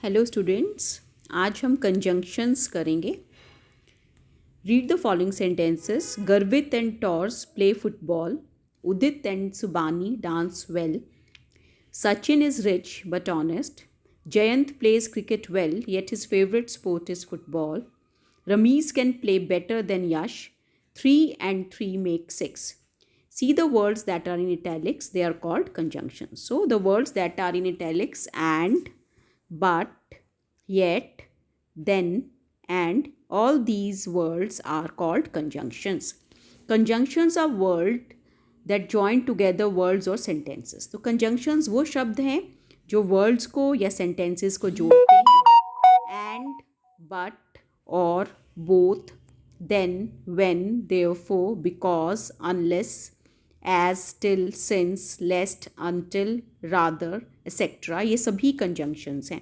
Hello students, आज हम conjunctions करेंगे. Read the following sentences. Garvit and टॉर्स play football. Udit and Subani dance well. Sachin is rich but honest. Jayant plays cricket well, yet his favorite sport is football. Ramesh can play better than Yash. 3 and 3 make 6. See the words that are in italics, they are called conjunctions. So the words that are in italics, and, but, yet, then, and, all these words are called conjunctions. Conjunctions are words that join together words or sentences. तो conjunctions वो शब्द हैं जो words को या sentences को जोड़ते हैं. And, but, or, both, then, when, therefore, because, unless, as, till, since, lest, until, rather, etc. ये सभी conjunctions हैं.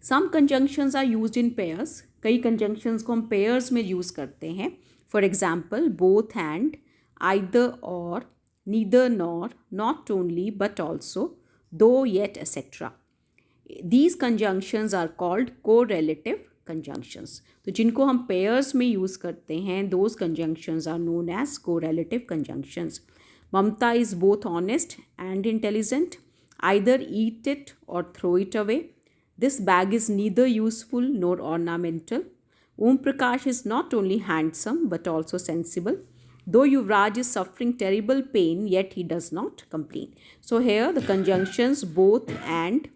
Some conjunctions are used in pairs. कई conjunctions को हम pairs में use करते हैं. For example, both and, either or, neither nor, not only but also, though yet, etc. These conjunctions are called correlative conjunctions. तो जिनको हम pairs में use करते हैं, those conjunctions are known as correlative conjunctions. Mamta is both honest and intelligent. Either eat it or throw it away. This bag is neither useful nor ornamental. Om Prakash is not only handsome but also sensible. Though Yuvraj is suffering terrible pain, yet he does not complain. So here the conjunctions both and,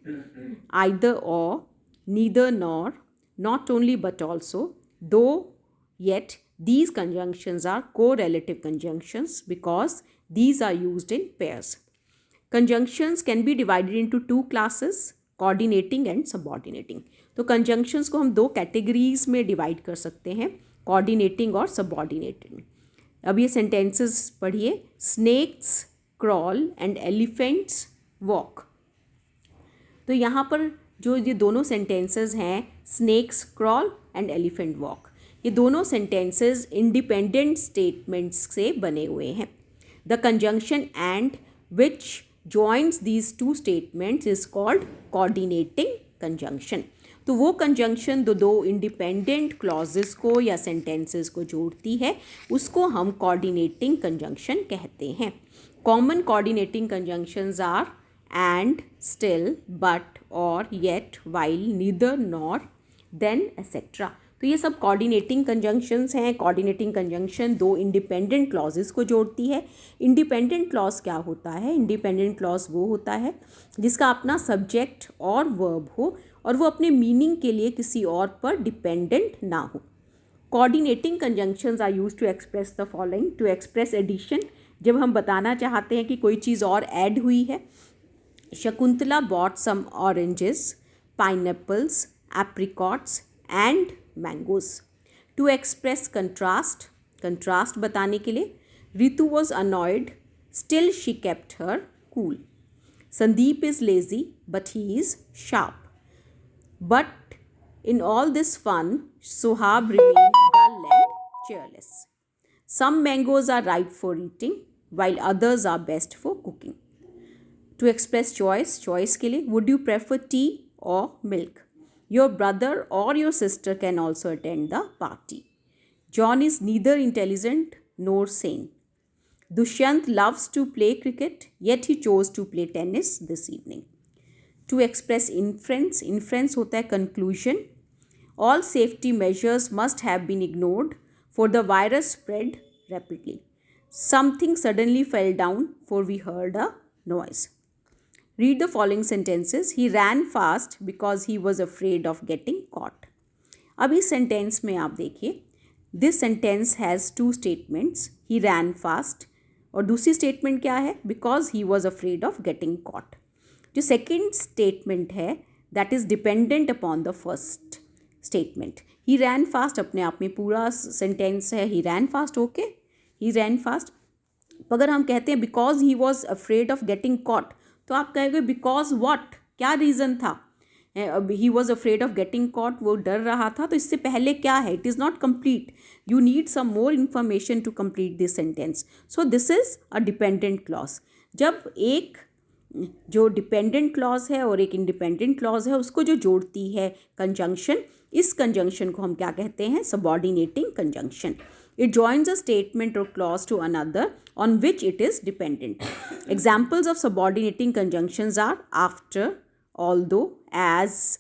either or, neither nor, not only but also, though yet, these conjunctions are correlative conjunctions because these are used in pairs. Conjunctions can be divided into two classes, coordinating and subordinating. तो conjunctions को हम दो categories में divide कर सकते हैं, coordinating और subordinating. अब ये sentences पढ़िए. Snakes crawl and elephants walk. तो यहाँ पर जो ये दोनों sentences हैं, snakes crawl and elephant walk, ये दोनों sentences independent statements से बने हुए हैं. The conjunction and which joins these two statements is called coordinating conjunction. तो वो conjunction दो independent clauses को या sentences को जोड़ती है, उसको हम coordinating conjunction कहते हैं. Common coordinating conjunctions are and, still, but, or, yet, while, neither, nor, then, etc. तो ये सब कोऑर्डिनेटिंग कंजंक्शंस हैं. कोऑर्डिनेटिंग कंजंक्शन दो इंडिपेंडेंट क्लॉजेस को जोड़ती है. इंडिपेंडेंट क्लॉज क्या होता है? इंडिपेंडेंट क्लॉज वो होता है जिसका अपना सब्जेक्ट और वर्ब हो और वो अपने मीनिंग के लिए किसी और पर डिपेंडेंट ना हो. Coordinating conjunctions are used to express the following. To express addition, जब हम बताना चाहते हैं कि कोई चीज़ और ऐड हुई है. Shakuntala bought some oranges, pineapples, apricots and mangoes. To express contrast, contrast बताने के लिए. Ritu was annoyed, still she kept her cool. Sandeep is lazy but he is sharp. But in all this fun Suhab remained dull and cheerless. Some mangoes are ripe for eating while others are best for cooking. To express choice, choice के लिए. Would you prefer tea or milk? Your brother or your sister can also attend the party. John is neither intelligent nor sane. Dushyant loves to play cricket, yet he chose to play tennis this evening. To express inference, inference होता है conclusion. All safety measures must have been ignored for the virus spread rapidly. Something suddenly fell down for we heard a noise. Read the following sentences. He ran fast because he was afraid of getting caught. अब इस sentence में आप देखिए, this sentence has two statements. He ran fast और दूसरी statement क्या है? Because he was afraid of getting caught. जो सेकेंड स्टेटमेंट है that is dependent upon the first statement. He ran fast अपने आप में पूरा सेंटेंस है. He ran fast, okay, he ran fast. अगर हम कहते हैं because he was afraid of getting caught, तो आप कहेंगे बिकॉज व्हाट, क्या रीज़न था? ही was afraid of getting caught, वो डर रहा था. तो इससे पहले क्या है? It is not complete. You need some more information to complete this sentence. So this is a dependent clause. जब एक जो डिपेंडेंट क्लॉज है और एक इंडिपेंडेंट क्लॉज है उसको जो जोड़ती है कंजंक्शन, इस कंजंक्शन को हम क्या कहते हैं? Subordinating conjunction. It joins a statement or clause to another on which it is dependent. Examples of subordinating conjunctions are after, although, as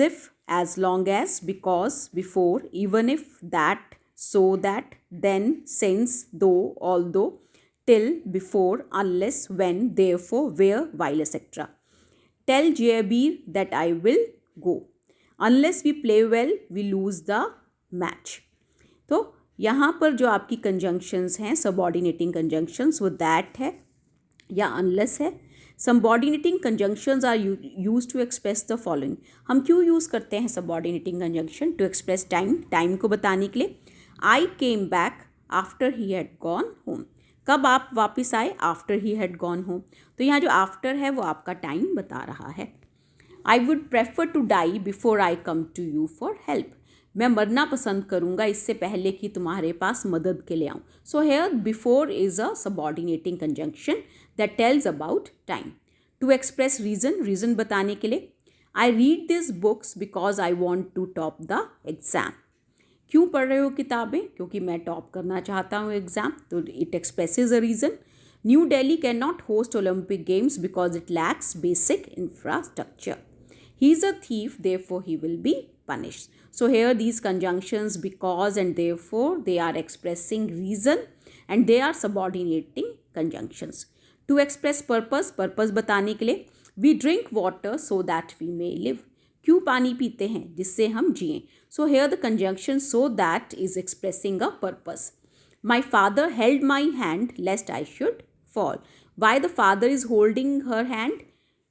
if, as long as, because, before, even if, that, so that, then, since, though, although, till, before, unless, when, therefore, where, while, etc. Tell Jabir that I will go. Unless we play well, we lose the match. तो यहाँ पर जो आपकी conjunctions हैं subordinating conjunctions, वो that है या unless है. Subordinating conjunctions are used to express the following. हम क्यों यूज़ करते हैं subordinating conjunction? To express time, time को बताने के लिए. I came back after he had gone home. कब आप वापस आए? After he had gone home. तो यहाँ जो आफ्टर है वो आपका टाइम बता रहा है. I would prefer to die before I come to you for help. मैं मरना पसंद करूँगा इससे पहले कि तुम्हारे पास मदद के लिए आऊँ. So here before is a subordinating conjunction that tells about time. To express reason, reason बताने के लिए. I read this books because I want to top the exam. क्यों पढ़ रहे हो किताबें? क्योंकि मैं टॉप करना चाहता हूँ एग्ज़ाम. तो it expresses a reason. New Delhi can not host Olympic games because it lacks basic infrastructure. He is a thief, therefore he will be punished. So here these conjunctions because and therefore they are expressing reason and they are subordinating conjunctions. To express purpose, purpose बताने के लिए. We drink water so that we may live. क्यों पानी पीते हैं? जिससे हम जिएं. So here the conjunction so that is expressing a purpose. My father held my hand lest I should fall. Why the father is holding her hand?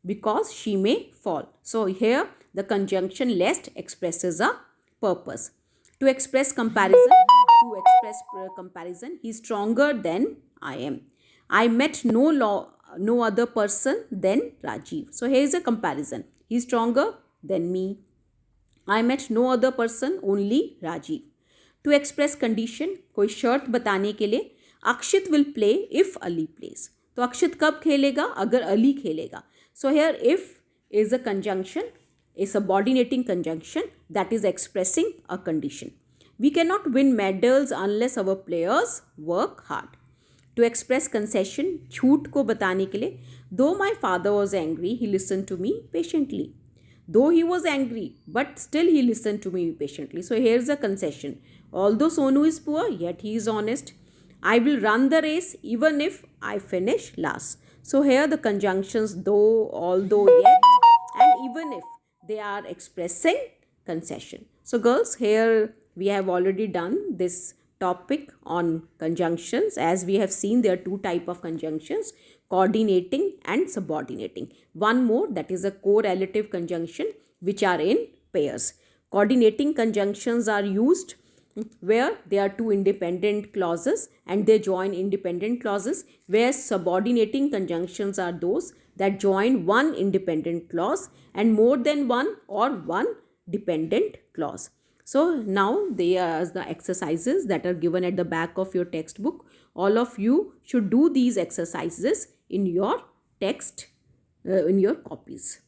Because she may fall. So here the conjunction lest expresses a purpose. To express comparison, he is stronger than I am. I met no other person than Rajiv. So here is a comparison. He is stronger than me. I met no other person, only Rajiv. To express condition, कोई शर्त बताने के लिए. अक्षित will play if Ali plays. तो अक्षित कब खेलेगा? अगर अली खेलेगा. So here if is a conjunction, a subordinating conjunction that is expressing a condition. We cannot win medals unless our players work hard. To express concession, झूठ को बताने के लिए. Though my father was angry, he listened to me patiently. Though he was angry, but still he listened to me patiently. So here's a concession. Although Sonu is poor, yet he is honest. I will run the race even if I finish last. So here the conjunctions though, although, yet and even if, they are expressing concession. So girls, here we have already done this topic on conjunctions. As we have seen, there are two types of conjunctions, coordinating and subordinating. One more, that is a correlative conjunction, which are in pairs. Coordinating conjunctions are used where there are two independent clauses and they join independent clauses, whereas subordinating conjunctions are those that join one independent clause and more than one or one dependent clause. So now they are the exercises that are given at the back of your textbook. All of you should do these exercises in your text, in your copies.